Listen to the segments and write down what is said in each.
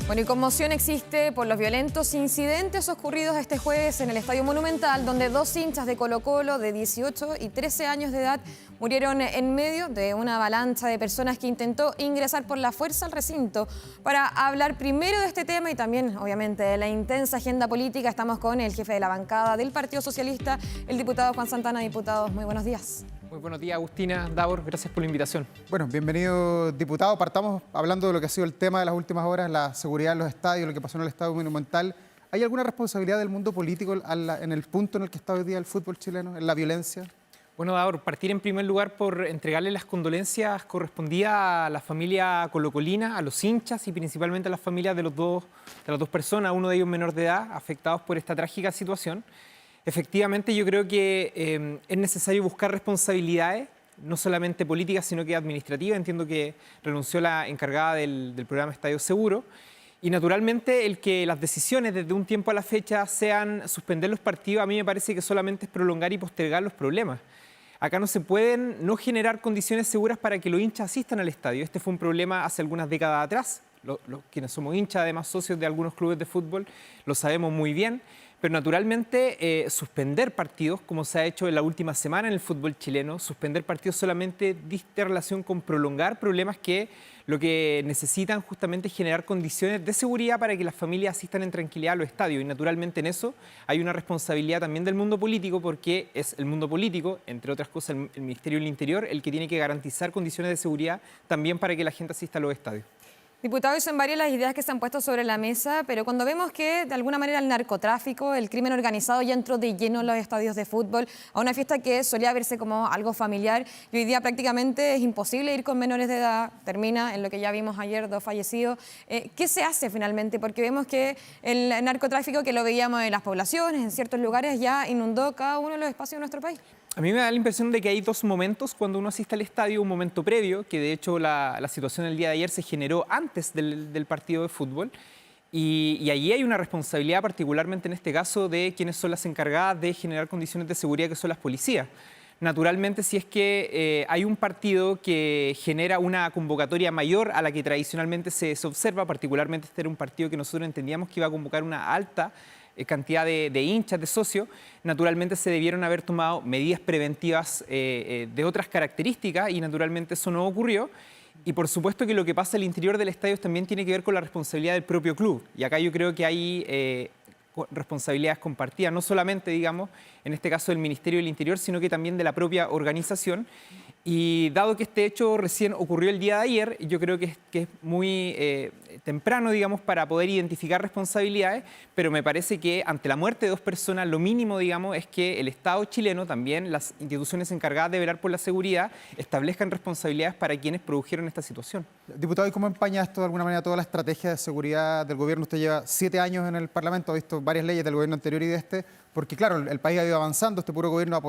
Bueno, y conmoción existe por los violentos incidentes ocurridos este jueves en el Estadio Monumental, donde dos hinchas de Colo-Colo de 18 y 13 años de edad murieron en medio de una avalancha de personas que intentó ingresar por la fuerza al recinto. Para hablar primero de este tema y también, obviamente, de la intensa agenda política, estamos con el jefe de la bancada del Partido Socialista, el diputado Juan Santana. Diputados, muy buenos días. Muy buenos días, Agustina, Davor, gracias por la invitación. Bueno, bienvenido, diputado. Partamos hablando de lo que ha sido el tema de las últimas horas, la seguridad en los estadios, lo que pasó en el Estadio Monumental. ¿Hay alguna responsabilidad del mundo político en el punto en el que está hoy día el fútbol chileno, en la violencia? Bueno, Davor, partir en primer lugar por entregarle las condolencias correspondidas a la familia colocolina, a los hinchas y principalmente a las familias de las dos personas, uno de ellos menor de edad, afectados por esta trágica situación. Efectivamente, yo creo que es necesario buscar responsabilidades, no solamente políticas, sino que administrativas. Entiendo que renunció la encargada del programa Estadio Seguro. Y naturalmente el que las decisiones desde un tiempo a la fecha sean suspender los partidos, a mí me parece que solamente es prolongar y postergar los problemas. Acá no se pueden no generar condiciones seguras para que los hinchas asistan al estadio. Este fue un problema hace algunas décadas atrás. Quienes somos hinchas, además socios de algunos clubes de fútbol, lo sabemos muy bien. Pero naturalmente suspender partidos, como se ha hecho en la última semana en el fútbol chileno, suspender partidos solamente dista relación con prolongar problemas que lo que necesitan justamente es generar condiciones de seguridad para que las familias asistan en tranquilidad a los estadios. Y naturalmente en eso hay una responsabilidad también del mundo político, porque es el mundo político, entre otras cosas el Ministerio del Interior, el que tiene que garantizar condiciones de seguridad también para que la gente asista a los estadios. Diputado, son varias las ideas que se han puesto sobre la mesa, pero cuando vemos que de alguna manera el narcotráfico, el crimen organizado ya entró de lleno en los estadios de fútbol, a una fiesta que solía verse como algo familiar, y hoy día prácticamente es imposible ir con menores de edad, termina en lo que ya vimos ayer, 2 fallecidos. ¿Qué se hace finalmente? Porque vemos que el narcotráfico, que lo veíamos en las poblaciones, en ciertos lugares, ya inundó cada uno de los espacios de nuestro país. A mí me da la impresión de que hay dos momentos cuando uno asiste al estadio, un momento previo, que de hecho la situación del día de ayer se generó antes del partido de fútbol, y allí hay una responsabilidad, particularmente en este caso, de quienes son las encargadas de generar condiciones de seguridad, que son las policías. Naturalmente, si es que hay un partido que genera una convocatoria mayor a la que tradicionalmente se observa, particularmente este era un partido que nosotros entendíamos que iba a convocar una alta cantidad de hinchas, de socios, naturalmente se debieron haber tomado medidas preventivas de otras características, y naturalmente eso no ocurrió. Y por supuesto que lo que pasa al interior del estadio también tiene que ver con la responsabilidad del propio club. Y acá yo creo que hay responsabilidades compartidas, no solamente, digamos, en este caso del Ministerio del Interior, sino que también de la propia organización. Y dado que este hecho recién ocurrió el día de ayer, yo creo que es muy temprano, digamos, para poder identificar responsabilidades, pero me parece que ante la muerte de 2 personas, lo mínimo, digamos, es que el Estado chileno, también las instituciones encargadas de velar por la seguridad, establezcan responsabilidades para quienes produjeron esta situación. Diputado, ¿y cómo empaña esto de alguna manera toda la estrategia de seguridad del gobierno? Usted lleva 7 años en el Parlamento, ha visto varias leyes del gobierno anterior y de este, porque claro, el país ha ido avanzando, este puro gobierno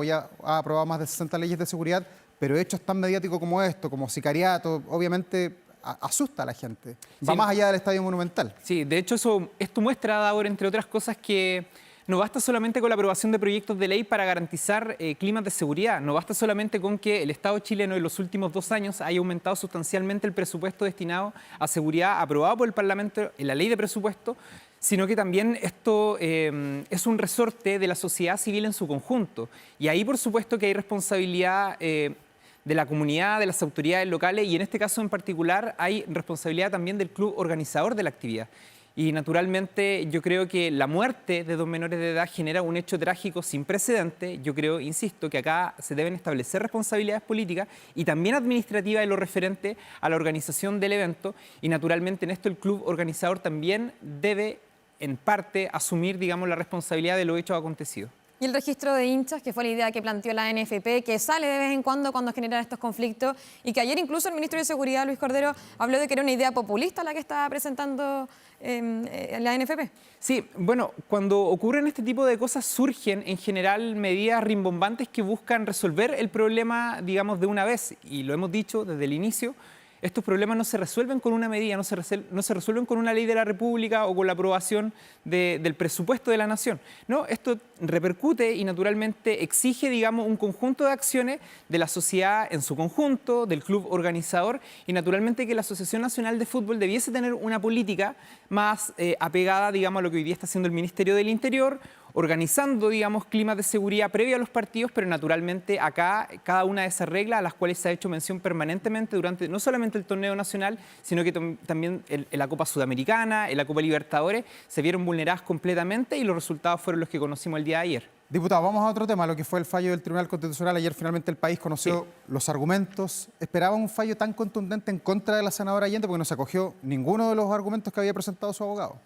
ha aprobado más de 60 leyes de seguridad, pero hechos tan mediáticos como esto, como sicariato, obviamente asusta a la gente. Va más allá del Estadio Monumental. Sí, de hecho esto muestra, Davor, entre otras cosas, que no basta solamente con la aprobación de proyectos de ley para garantizar climas de seguridad, no basta solamente con que el Estado chileno en los últimos 2 años haya aumentado sustancialmente el presupuesto destinado a seguridad aprobado por el Parlamento en la ley de presupuesto, sino que también esto es un resorte de la sociedad civil en su conjunto. Y ahí, por supuesto, que hay responsabilidad de la comunidad, de las autoridades locales, y en este caso en particular hay responsabilidad también del club organizador de la actividad. Y naturalmente yo creo que la muerte de 2 menores de edad genera un hecho trágico sin precedente. Yo creo, insisto, que acá se deben establecer responsabilidades políticas y también administrativas en lo referente a la organización del evento, y naturalmente en esto el club organizador también debe en parte asumir, digamos, la responsabilidad de los hechos acontecidos. Y el registro de hinchas, que fue la idea que planteó la NFP, que sale de vez en cuando generan estos conflictos, y que ayer incluso el ministro de Seguridad, Luis Cordero, habló de que era una idea populista la que estaba presentando la NFP. Sí, bueno, cuando ocurren este tipo de cosas surgen en general medidas rimbombantes que buscan resolver el problema, digamos, de una vez, y lo hemos dicho desde el inicio. estos problemas no se resuelven con una medida, no se resuelven con una ley de la República o con la aprobación del presupuesto de la nación. No, esto repercute y naturalmente exige, digamos, un conjunto de acciones de la sociedad en su conjunto, del club organizador y naturalmente que la Asociación Nacional de Fútbol debiese tener una política más apegada, digamos, a lo que hoy día está haciendo el Ministerio del Interior, organizando, digamos, climas de seguridad previo a los partidos, pero naturalmente acá cada una de esas reglas a las cuales se ha hecho mención permanentemente durante no solamente el torneo nacional, sino que también en la Copa Sudamericana, en la Copa Libertadores, se vieron vulneradas completamente y los resultados fueron los que conocimos el día de ayer. Diputado, vamos a otro tema, lo que fue el fallo del Tribunal Constitucional. Ayer finalmente el país conoció los argumentos. ¿Esperaban un fallo tan contundente en contra de la senadora Allende? Porque no se acogió ninguno de los argumentos que había presentado su abogado.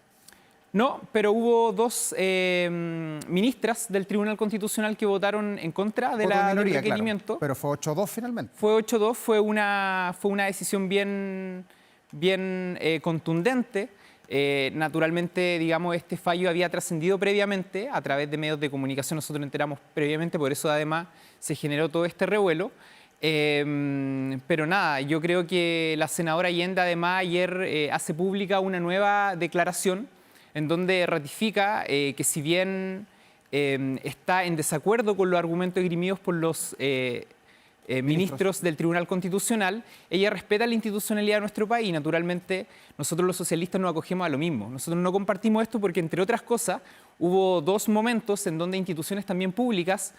No, pero hubo dos ministras del Tribunal Constitucional que votaron en contra del requerimiento. Claro, pero fue 8-2 finalmente. Fue 8-2, fue una decisión bien contundente. Naturalmente, digamos, este fallo había trascendido previamente a través de medios de comunicación. Nosotros nos enteramos previamente, por eso además se generó todo este revuelo. Pero nada, yo creo que la senadora Allende además ayer hace pública una nueva declaración en donde ratifica que si bien está en desacuerdo con los argumentos esgrimidos por los ministros del Tribunal Constitucional, ella respeta la institucionalidad de nuestro país y naturalmente nosotros los socialistas nos acogemos a lo mismo. Nosotros no compartimos esto porque, entre otras cosas, hubo dos momentos en donde instituciones también públicas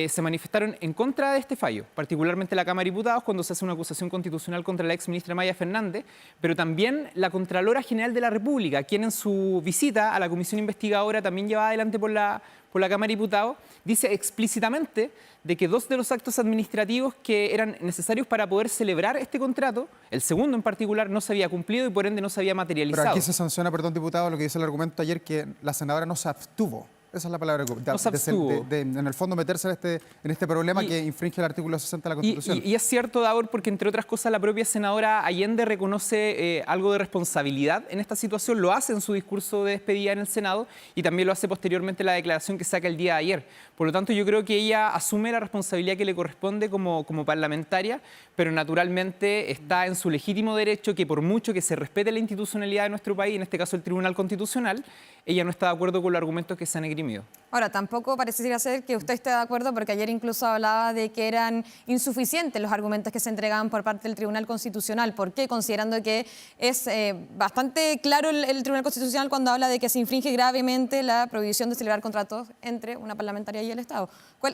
se manifestaron en contra de este fallo, particularmente la Cámara de Diputados cuando se hace una acusación constitucional contra la exministra Maya Fernández, pero también la Contralora General de la República, quien en su visita a la comisión investigadora también llevada adelante por la Cámara de Diputados, dice explícitamente de que dos de los actos administrativos que eran necesarios para poder celebrar este contrato, el segundo en particular, no se había cumplido y por ende no se había materializado. Pero aquí se sanciona, perdón, diputado, lo que dice el argumento ayer, que la senadora no se abstuvo. Esa es la palabra. No se abstuvo. En el fondo meterse en este problema que infringe el artículo 60 de la Constitución. Y es cierto, Davor, porque entre otras cosas la propia senadora Allende reconoce algo de responsabilidad en esta situación, lo hace en su discurso de despedida en el Senado y también lo hace posteriormente en la declaración que saca el día de ayer. Por lo tanto, yo creo que ella asume la responsabilidad que le corresponde como parlamentaria, pero naturalmente está en su legítimo derecho que por mucho que se respete la institucionalidad de nuestro país, en este caso el Tribunal Constitucional, ella no está de acuerdo con los argumentos que se han esgrimido. Ahora, tampoco parecería ser que usted esté de acuerdo, porque ayer incluso hablaba de que eran insuficientes los argumentos que se entregaban por parte del Tribunal Constitucional. ¿Por qué? Considerando que es bastante claro el Tribunal Constitucional cuando habla de que se infringe gravemente la prohibición de celebrar contratos entre una parlamentaria y el Estado.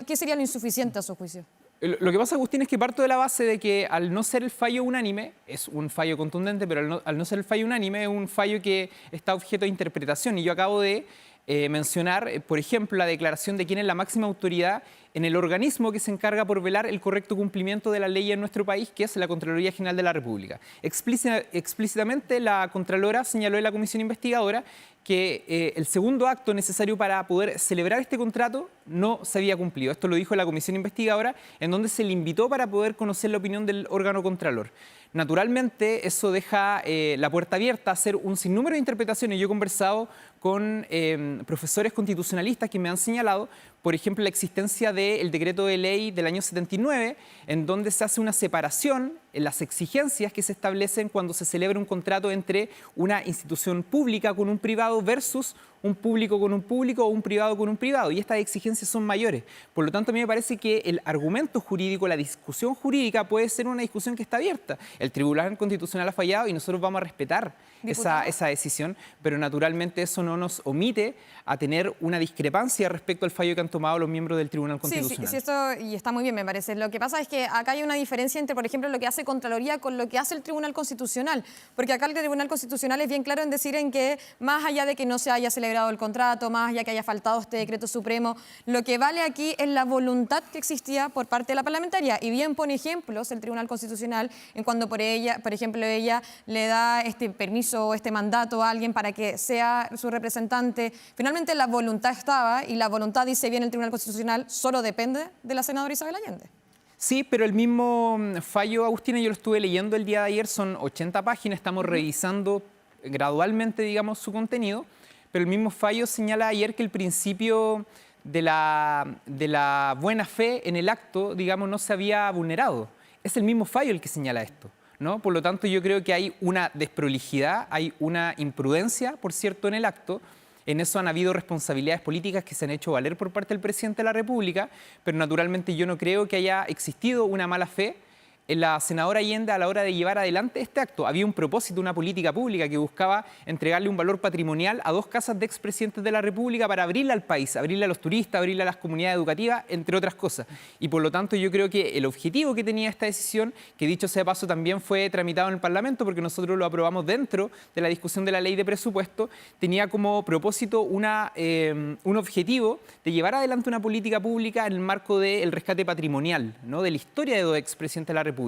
¿Qué sería lo insuficiente a su juicio? Lo que pasa, Agustín, es que parto de la base de que al no ser el fallo unánime, es un fallo contundente, pero al no ser el fallo unánime es un fallo que está objeto de interpretación. Y yo acabo de mencionar, por ejemplo, la declaración de quién es la máxima autoridad en el organismo que se encarga por velar el correcto cumplimiento de la ley en nuestro país, que es la Contraloría General de la República. Explícitamente la Contralora señaló en la comisión investigadora que el segundo acto necesario para poder celebrar este contrato no se había cumplido. Esto lo dijo la comisión investigadora, en donde se le invitó para poder conocer la opinión del órgano contralor. Naturalmente, eso deja la puerta abierta a hacer un sinnúmero de interpretaciones. Yo he conversado con profesores constitucionalistas que me han señalado, por ejemplo, la existencia del decreto de ley del año 79, en donde se hace una separación en las exigencias que se establecen cuando se celebra un contrato entre una institución pública con un privado versus un público con un público o un privado con un privado, y estas exigencias son mayores. Por lo tanto, a mí me parece que el argumento jurídico, la discusión jurídica puede ser una discusión que está abierta. El Tribunal Constitucional ha fallado y nosotros vamos a respetar esa decisión, pero naturalmente eso no nos omite a tener una discrepancia respecto al fallo que han tomado los miembros del Tribunal Constitucional. Sí, esto y está muy bien, me parece. Lo que pasa es que acá hay una diferencia entre, por ejemplo, lo que hace Contraloría con lo que hace el Tribunal Constitucional, porque acá el Tribunal Constitucional es bien claro en decir en que más allá de que no se haya celebrado el contrato, más allá que haya faltado este decreto supremo, lo que vale aquí es la voluntad que existía por parte de la parlamentaria, y bien pone ejemplos el Tribunal Constitucional en cuando por ejemplo, ella le da este permiso o este mandato a alguien para que sea su representante. Finalmente la voluntad estaba, y la voluntad, dice bien el Tribunal Constitucional, solo depende de la senadora Isabel Allende. Sí, pero el mismo fallo, Agustina, yo lo estuve leyendo el día de ayer, son 80 páginas, estamos revisando gradualmente, digamos, su contenido, pero el mismo fallo señala ayer que el principio de la buena fe en el acto, digamos, no se había vulnerado. Es el mismo fallo el que señala esto. ¿no? Por lo tanto, yo creo que hay una desprolijidad, hay una imprudencia, por cierto, en el acto. En eso han habido responsabilidades políticas que se han hecho valer por parte del presidente de la República, pero naturalmente yo no creo que haya existido una mala fe en la senadora Allende a la hora de llevar adelante este acto. Había un propósito, una política pública que buscaba entregarle un valor patrimonial a 2 casas de expresidentes de la República para abrirle al país, abrirle a los turistas, abrirle a las comunidades educativas, entre otras cosas. Y por lo tanto yo creo que el objetivo que tenía esta decisión, que dicho sea de paso también fue tramitado en el Parlamento porque nosotros lo aprobamos dentro de la discusión de la ley de presupuesto, tenía como propósito un objetivo de llevar adelante una política pública en el marco del rescate patrimonial, ¿no? De la historia de 2 expresidentes de la República.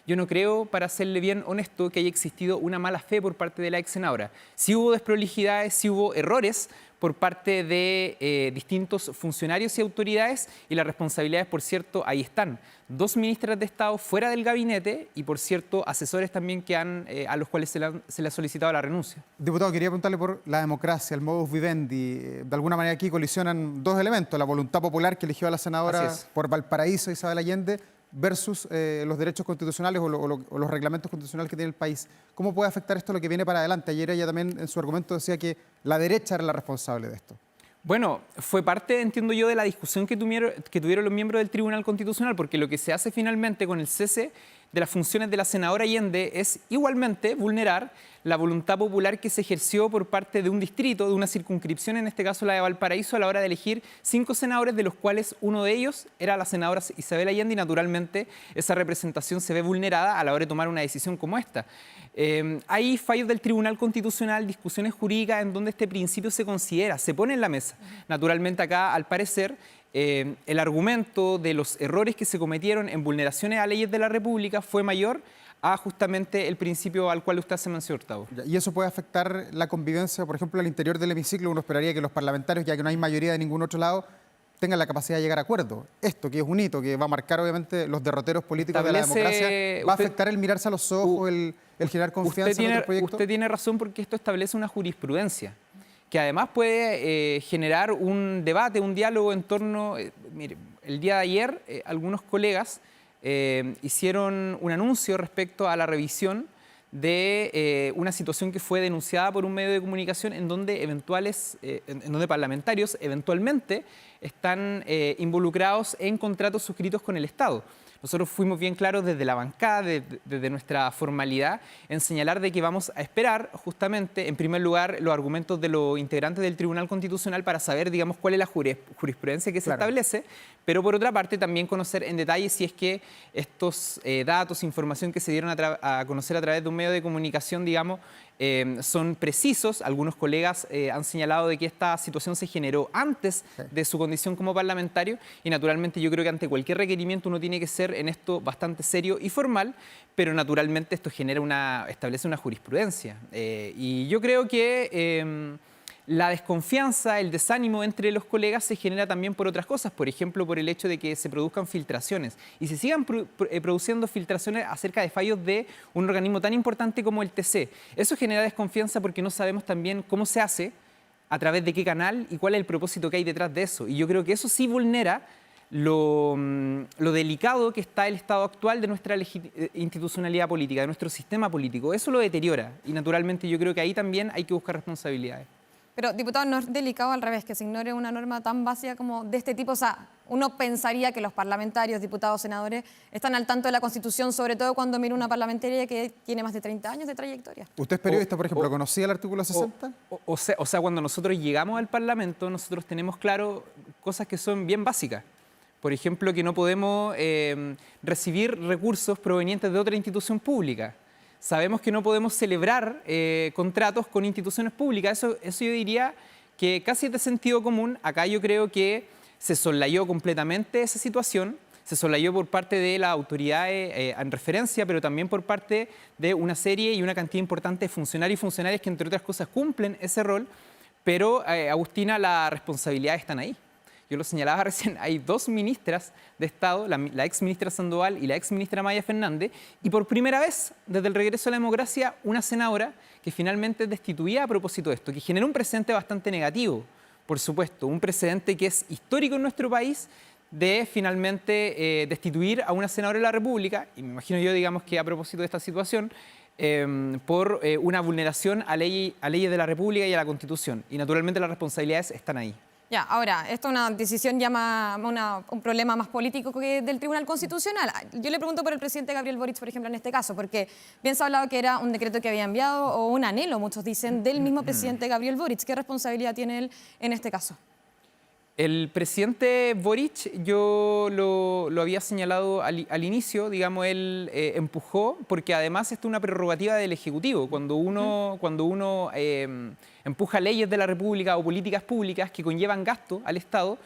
Yo no creo, para serle bien honesto, que haya existido una mala fe por parte de la ex senadora. Sí hubo desprolijidades, sí hubo errores por parte de distintos funcionarios y autoridades, y las responsabilidades, por cierto, ahí están. 2 ministras de Estado fuera del gabinete y, por cierto, asesores también que a los cuales se le ha solicitado la renuncia. Diputado, quería preguntarle por la democracia, el modus vivendi. De alguna manera aquí colisionan 2 elementos, la voluntad popular que eligió a la senadora por Valparaíso, Isabel Allende, versus los derechos constitucionales o los reglamentos constitucionales que tiene el país. ¿Cómo puede afectar esto a lo que viene para adelante? Ayer ella también en su argumento decía que la derecha era la responsable de esto. Bueno, fue parte, entiendo yo, de la discusión que tuvieron los miembros del Tribunal Constitucional, porque lo que se hace finalmente con el cese de las funciones de la senadora Allende es igualmente vulnerar la voluntad popular que se ejerció por parte de un distrito, de una circunscripción, en este caso la de Valparaíso, a la hora de elegir 5 senadores, de los cuales uno de ellos era la senadora Isabel Allende, y naturalmente esa representación se ve vulnerada a la hora de tomar una decisión como esta. Hay fallos del Tribunal Constitucional, discusiones jurídicas en donde este principio se considera, se pone en la mesa. Naturalmente acá, al parecer, el argumento de los errores que se cometieron en vulneraciones a leyes de la República fue mayor a justamente el principio al cual usted hace mención, Hurtado. ¿Y eso puede afectar la convivencia, por ejemplo, al interior del hemiciclo? Uno esperaría que los parlamentarios, ya que no hay mayoría de ningún otro lado, tengan la capacidad de llegar a acuerdo. Esto, que es un hito, que va a marcar obviamente los derroteros políticos de la democracia, ¿va a afectar el mirarse a los ojos, el generar confianza en otro proyecto? Usted tiene razón, porque esto establece una jurisprudencia que además puede generar un debate, un diálogo en torno... mire, el día de ayer algunos colegas hicieron un anuncio respecto a la revisión de una situación que fue denunciada por un medio de comunicación en donde parlamentarios eventualmente están involucrados en contratos suscritos con el Estado. Nosotros fuimos bien claros desde la bancada, desde nuestra formalidad, en señalar de que vamos a esperar justamente, en primer lugar, los argumentos de los integrantes del Tribunal Constitucional para saber, digamos, cuál es la jurisprudencia que se establece, pero por otra parte también conocer en detalle si es que estos datos, información que se dieron a conocer a través de un medio de comunicación, digamos, son precisos. Algunos colegas han señalado de que esta situación se generó antes de su condición como parlamentario, y naturalmente yo creo que ante cualquier requerimiento uno tiene que ser en esto bastante serio y formal, pero naturalmente esto establece una jurisprudencia. Y yo creo que la desconfianza, el desánimo entre los colegas se genera también por otras cosas, por ejemplo, por el hecho de que se produzcan filtraciones y se sigan produciendo filtraciones acerca de fallos de un organismo tan importante como el TC. Eso genera desconfianza porque no sabemos también cómo se hace, a través de qué canal y cuál es el propósito que hay detrás de eso. Y yo creo que eso sí vulnera lo delicado que está el estado actual de nuestra institucionalidad política, de nuestro sistema político. Eso lo deteriora y naturalmente yo creo que ahí también hay que buscar responsabilidades. Pero, diputado, ¿no es delicado al revés que se ignore una norma tan básica como de este tipo? O sea, uno pensaría que los parlamentarios, diputados, senadores, están al tanto de la Constitución, sobre todo cuando mira una parlamentaria que tiene más de 30 años de trayectoria. ¿Usted es periodista, por ejemplo, conocía el artículo 60? O sea, cuando nosotros llegamos al Parlamento, nosotros tenemos claro cosas que son bien básicas. Por ejemplo, que no podemos recibir recursos provenientes de otra institución pública. Sabemos que no podemos celebrar contratos con instituciones públicas. Eso yo diría que casi es de sentido común. Acá yo creo que se soslayó completamente esa situación. Se soslayó por parte de las autoridades en referencia, pero también por parte de una serie y una cantidad importante de funcionarios y funcionarias que, entre otras cosas, cumplen ese rol. Pero, Agustina, las responsabilidades están ahí. Yo lo señalaba recién, hay 2 ministras de Estado, la ex ministra Sandoval y la ex ministra Maya Fernández, y por primera vez, desde el regreso a la democracia, una senadora que finalmente es destituida a propósito de esto, que genera un precedente bastante negativo, por supuesto, un precedente que es histórico en nuestro país, de finalmente destituir a una senadora de la República, y me imagino yo, digamos, que a propósito de esta situación, por una vulneración a leyes de la República y a la Constitución. Y naturalmente las responsabilidades están ahí. Ya, ahora, esto es una decisión ya un problema más político que del Tribunal Constitucional. Yo le pregunto por el presidente Gabriel Boric, por ejemplo, en este caso, porque bien se ha hablado que era un decreto que había enviado o un anhelo, muchos dicen, del mismo presidente Gabriel Boric. ¿Qué responsabilidad tiene él en este caso? El presidente Boric, yo lo había señalado al inicio, digamos, él empujó, porque además esto es una prerrogativa del Ejecutivo. Cuando uno empuja leyes de la República o políticas públicas que conllevan gasto al Estado,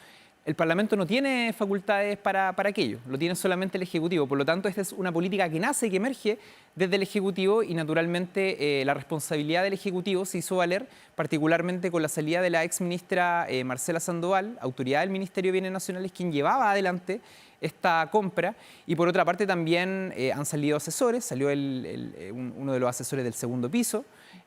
el Parlamento no tiene facultades para aquello, lo tiene solamente el Ejecutivo. Por lo tanto, esta es una política que nace, que emerge desde el Ejecutivo y naturalmente la responsabilidad del Ejecutivo se hizo valer, particularmente con la salida de la exministra Marcela Sandoval, autoridad del Ministerio de Bienes Nacionales, quien llevaba adelante esta compra. Y por otra parte también han salido asesores, salió uno de los asesores del segundo piso.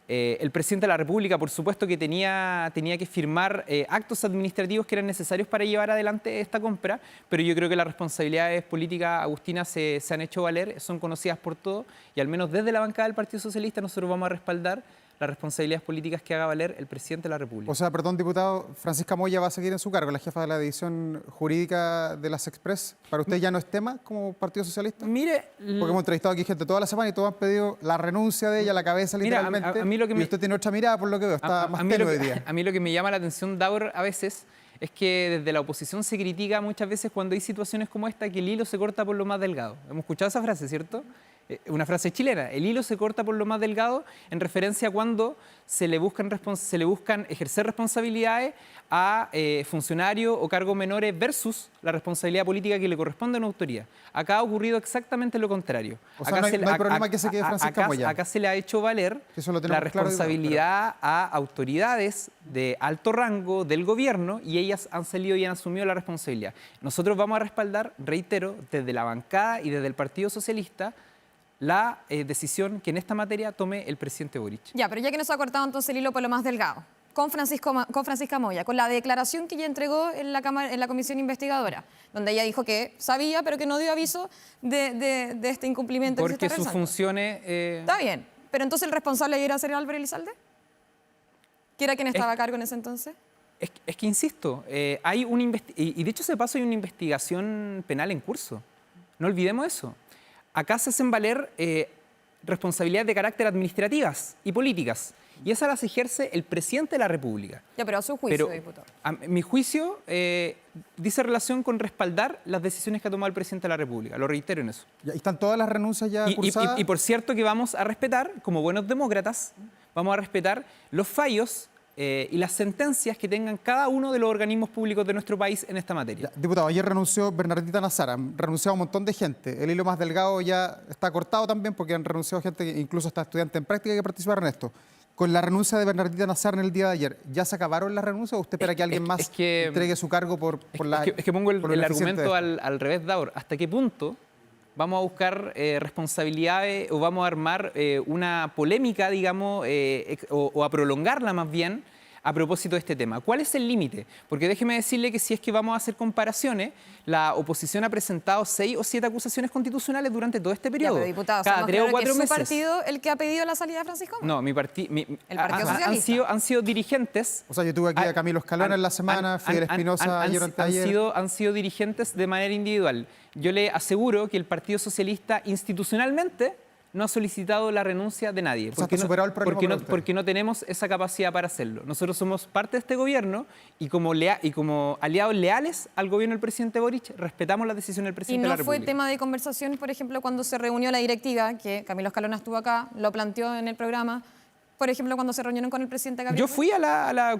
El presidente de la República, por supuesto, que tenía que firmar actos administrativos que eran necesarios para llevar adelante esta compra, pero yo creo que las responsabilidades políticas, Agustina, se han hecho valer, son conocidas por todos, y al menos desde la bancada del Partido Socialista nosotros vamos a respaldar las responsabilidades políticas que haga valer el presidente de la República. O sea, perdón, diputado, Francisca Moya va a seguir en su cargo, la jefa de la división jurídica de las Express. ¿Para usted ya no es tema como Partido Socialista? Mire, porque hemos entrevistado aquí gente toda la semana y todos han pedido la renuncia de ella, la cabeza literalmente. A mí lo que y usted tiene otra mirada, por lo que veo, está más tenue hoy día. A mí lo que me llama la atención, Daur, a veces es que desde la oposición se critica muchas veces cuando hay situaciones como esta que el hilo se corta por lo más delgado. Hemos escuchado esa frase, ¿cierto? Una frase chilena, el hilo se corta por lo más delgado, en referencia a cuando se le buscan ejercer responsabilidades a funcionarios o cargos menores versus la responsabilidad política que le corresponde a una autoridad. Acá ha ocurrido exactamente lo contrario. O sea, no hay problema que se quede Francisca Moya. Acá se le ha hecho valer la responsabilidad a autoridades de alto rango del gobierno y ellas han salido y han asumido la responsabilidad. Nosotros vamos a respaldar, reitero, desde la bancada y desde el Partido Socialista, la decisión que en esta materia tome el presidente Boric. Ya, pero ya que nos ha cortado entonces el hilo por lo más delgado, con Francisca Moya, con la declaración que ella entregó en la comisión investigadora, donde ella dijo que sabía, pero que no dio aviso de este incumplimiento. Porque sus funciones... Está bien, pero entonces el responsable era ser Álvaro Elizalde, que era quien estaba a cargo en ese entonces. Es que insisto, hay y de hecho ese paso hay una investigación penal en curso. No olvidemos eso. Acá se hacen valer responsabilidades de carácter administrativas y políticas. Y esas las ejerce el presidente de la República. Ya, pero a su juicio, diputado. Mi juicio dice relación con respaldar las decisiones que ha tomado el presidente de la República. Lo reitero en eso. ¿Y están todas las renuncias ya cursadas? Y por cierto que vamos a respetar, como buenos demócratas, vamos a respetar los fallos y las sentencias que tengan cada uno de los organismos públicos de nuestro país en esta materia. Ya, diputado, ayer renunció Bernardita Nazar, han renunciado un montón de gente. El hilo más delgado ya está cortado también porque han renunciado gente, que incluso hasta estudiantes en práctica que participaron en esto. Con la renuncia de Bernardita Nazar en el día de ayer, ¿ya se acabaron las renuncias o usted espera que alguien más entregue su cargo por la... Es que pongo el argumento al revés, Daur. ¿Hasta qué punto vamos a buscar responsabilidades o vamos a armar una polémica, digamos, o a prolongarla más bien, a propósito de este tema? ¿Cuál es el límite? Porque déjeme decirle que si es que vamos a hacer comparaciones, la oposición ha presentado 6 o 7 acusaciones constitucionales durante todo este periodo. Ya, pero diputado, cada 3 o 4 meses. ¿Es su partido el que ha pedido la salida de Francisco? No, el Partido Socialista. Han sido dirigentes. O sea, yo tuve aquí a Camilo Escalona en la semana, Fidel Espinosa ayer o anteayer. Han sido dirigentes de manera individual. Yo le aseguro que el Partido Socialista institucionalmente no ha solicitado la renuncia de nadie. Porque no tenemos esa capacidad para hacerlo. Nosotros somos parte de este gobierno y como aliados leales al gobierno del presidente Boric, respetamos la decisión del presidente de la República. ¿Y no fue tema de conversación, por ejemplo, cuando se reunió la directiva, que Camilo Escalona estuvo acá, lo planteó en el programa, por ejemplo, cuando se reunieron con el presidente Gabriel? Yo fui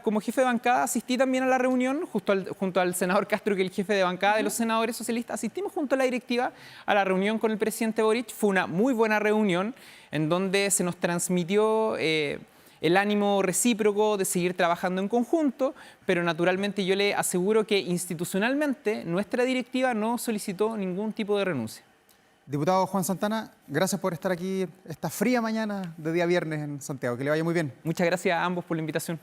como jefe de bancada, asistí también a la reunión junto al senador Castro, que es el jefe de bancada de los senadores socialistas. Asistimos junto a la directiva a la reunión con el presidente Boric. Fue una muy buena reunión en donde se nos transmitió el ánimo recíproco de seguir trabajando en conjunto, pero naturalmente yo le aseguro que institucionalmente nuestra directiva no solicitó ningún tipo de renuncia. Diputado Juan Santana, gracias por estar aquí esta fría mañana de día viernes en Santiago. Que le vaya muy bien. Muchas gracias a ambos por la invitación.